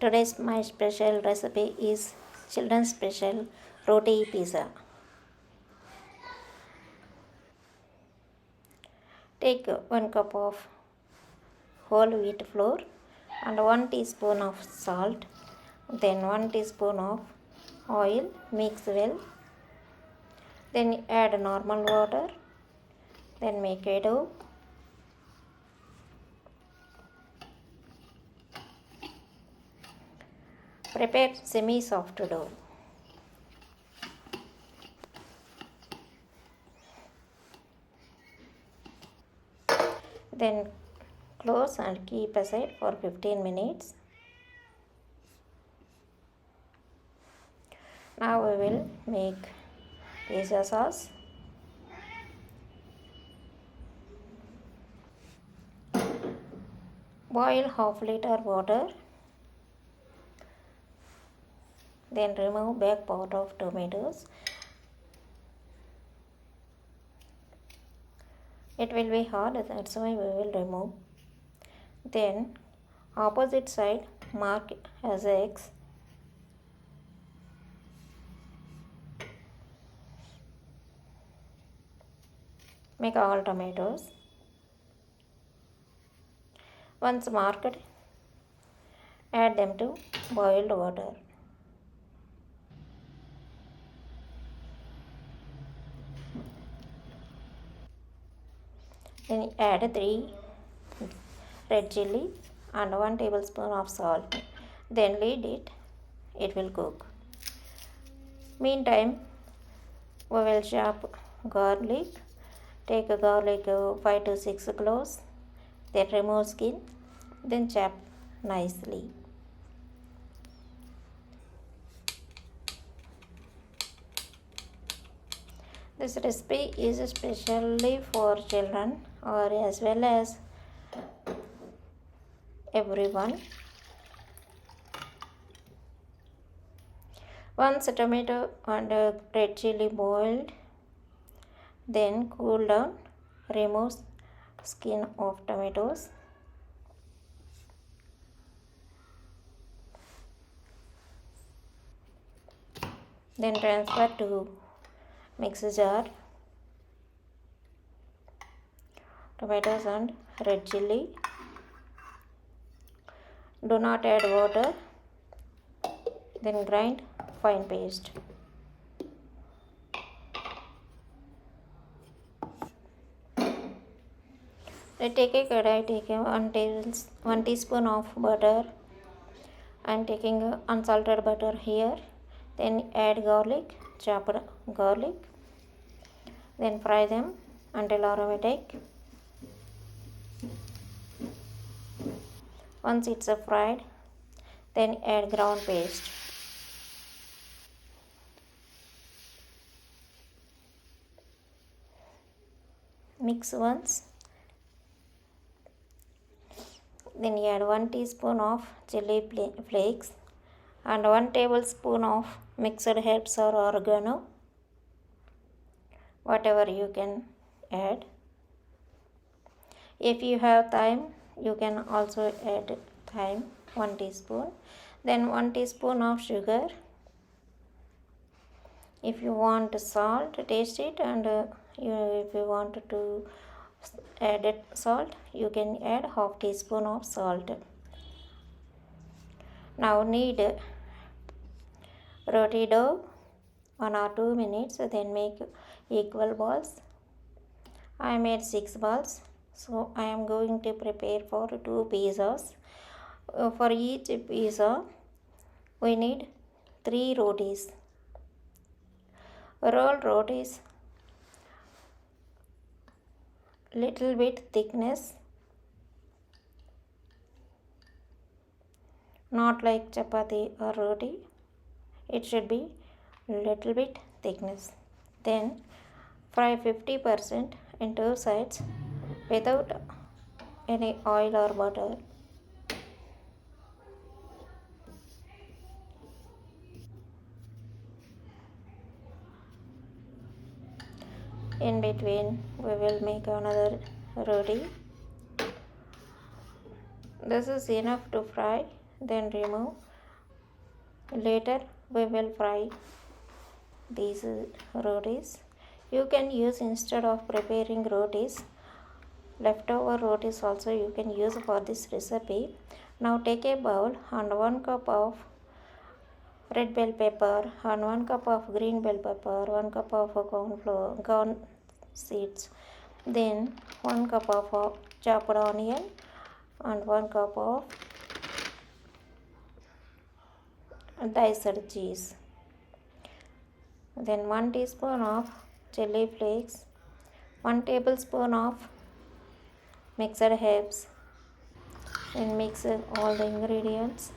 Today's my special recipe is children's special roti pizza. Take 1 cup of whole wheat flour and 1 teaspoon of salt, then 1 teaspoon of oil, mix well, then add normal water, then make a dough. Prepare semi-soft dough. Then close and keep aside for 15 minutes. Now we will make pizza sauce. Boil half liter water. Then remove back part of tomatoes. It will be hard, that's why we will remove. Then opposite side mark as X. Make all tomatoes. Once marked, add them to boiled water. Then add 3 red chili and 1 tablespoon of salt. Then lid it will cook. Meantime, we will chop garlic. Take a garlic 5 to 6 cloves, then remove skin, then chop nicely. This recipe is especially for children or as well as everyone. Once tomato and red chili boiled, then cool down, remove skin of tomatoes. Then transfer to mixer jar. Tomatoes and red chili. Do not add water. Then grind fine paste. Take a kadai, take 1 teaspoon of butter. I am taking unsalted butter here. Then add garlic, chopped garlic. Then fry them until aromatic. Once it's fried, then add ground paste. Mix once. Then add 1 teaspoon of chili flakes and 1 tablespoon of mixed herbs or oregano, whatever you can add. If you have thyme, you can also add thyme, 1 teaspoon. Then 1 teaspoon of sugar. If you want salt, taste it, and if you want to add salt, you can add half teaspoon of salt. Now knead roti dough 1 or 2 minutes, then make equal balls. I made 6 balls, so I am going to prepare for 2 pizzas. For each pizza, we need 3 rotis. Roll rotis little bit thickness, not like chapati or roti. It should be little bit thickness. Then fry 50% in 2 sides without any oil or butter. In between, we will make another roti. This is enough to fry, then remove Later we will fry these rotis. You can use, instead of preparing rotis, leftover rotis also you can use for this recipe. Now take a bowl and 1 cup of red bell pepper and 1 cup of green bell pepper, 1 cup of corn seeds, then 1 cup of chopped onion and 1 cup of diced cheese, then 1 teaspoon of chili flakes, 1 tablespoon of mixed herbs, and mix all the ingredients.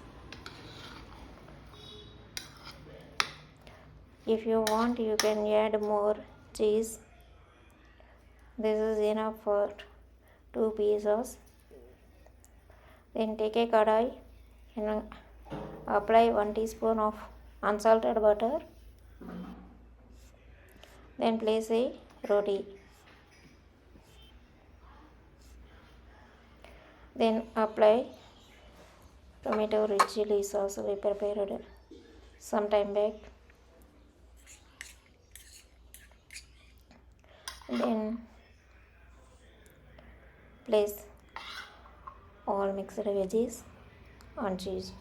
If you want, you can add more cheese. This is enough for 2 pieces. Then take a kadai and apply 1 teaspoon of unsalted butter. Then place a roti. Then apply tomato rich chili sauce we prepared some time back. Then place all mixed veggies and cheese.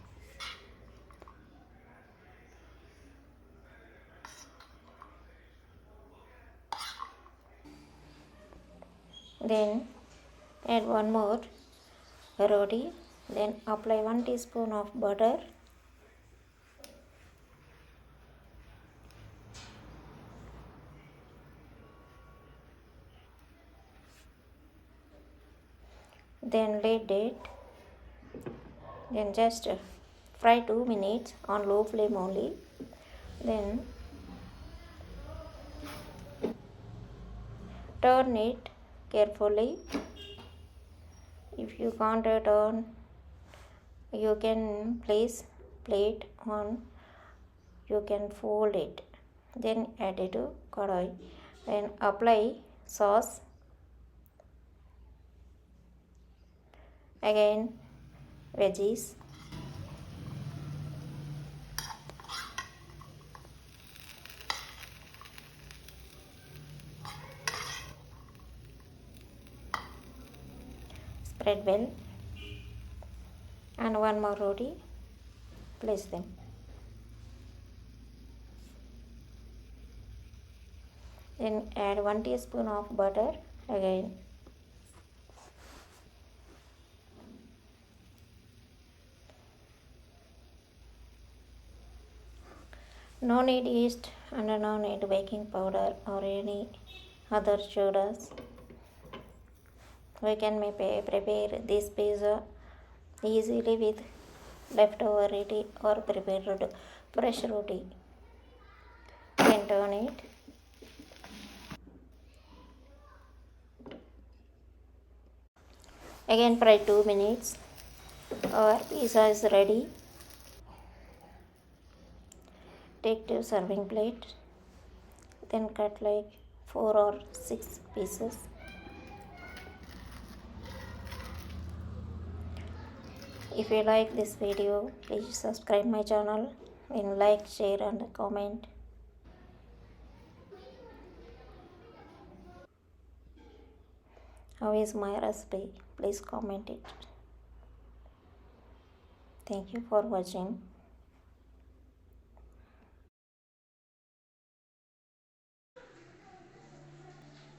Then add one more roti. Then apply 1 teaspoon of butter. Then let it. Then just fry 2 minutes on low flame only. Then turn it carefully. If you can't turn, you can place plate on. You can fold it. Then add it to kadai. Then apply sauce. Again veggies. Spread well. And 1 more roti. Place them. Then add 1 teaspoon of butter again. No need yeast and no need baking powder or any other sodas. We can prepare this pizza easily with leftover roti or prepared fresh roti. Then turn it. Again fry 2 minutes. Our pizza is ready. Take to serving plate. Then cut like 4 or 6 pieces. If you like this video, please subscribe my channel and like, share and comment. How is my recipe? Please comment it. Thank you for watching.